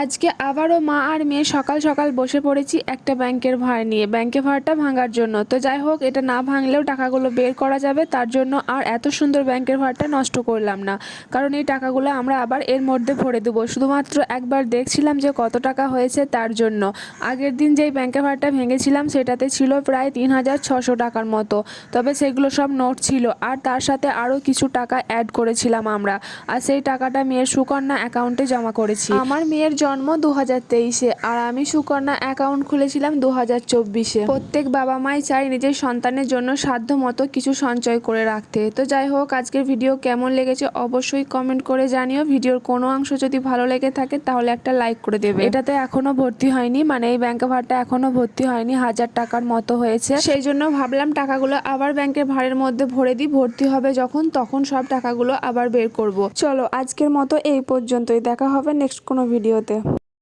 আজকে আবারও মা আর মেয়ে সকাল সকাল বসে পড়েছি একটা ব্যাংকের ভাড় নিয়ে, ব্যাংকের ভাড়টা ভাঙার জন্য। তো যাই হোক, এটা না ভাঙলেও টাকাগুলো বের করা যাবে, তার জন্য আর এত সুন্দর ব্যাংকের ভাড়টা নষ্ট করলাম না, কারণ এই টাকাগুলো আমরা আবার এর মধ্যে ভরে দেবো। শুধুমাত্র একবার দেখছিলাম যে কত টাকা হয়েছে, তার জন্য। আগের দিন যেই ব্যাংকের ভাড়টা ভেঙেছিলাম সেটাতে ছিল প্রায় 3600 টাকার মতো, তবে সেগুলো সব নোট ছিল, আর তার সাথে আরও কিছু টাকা অ্যাড করেছিলাম আমরা, আর সেই টাকাটা মেয়ের সুকন্যা অ্যাকাউন্টে জমা করেছি। আমার মেয়ের জন্ম 2023-এ, আর আমি সুকন্যা অ্যাকাউন্ট খুলেছিলাম 2024-এ। প্রত্যেক বাবা মাই চায় নিজের সন্তানের জন্য সাধ্য মতো কিছু সঞ্চয় করে রাখতে। তো যাই হোক, আজকের ভিডিও কেমন লেগেছে অবশ্যই কমেন্ট করে জানিও। ভিডিওর কোনো অংশ যদি ভালো লেগে থাকে তাহলে একটা লাইক করে দেবে। এটাতে এখনো ভর্তি হয়নি, মানে এই ব্যাংকে ভাড়টা এখনো ভর্তি হয়নি, 1000 টাকার মতো হয়েছে। সেই জন্য ভাবলাম টাকাগুলো আবার ব্যাংকের ভাড়ের মধ্যে ভরে দিই, ভর্তি হবে যখন তখন সব টাকাগুলো আবার বের করব। চলো আজকের মতো এই পর্যন্তই, দেখা হবে নেক্সট কোনো ভিডিওতে।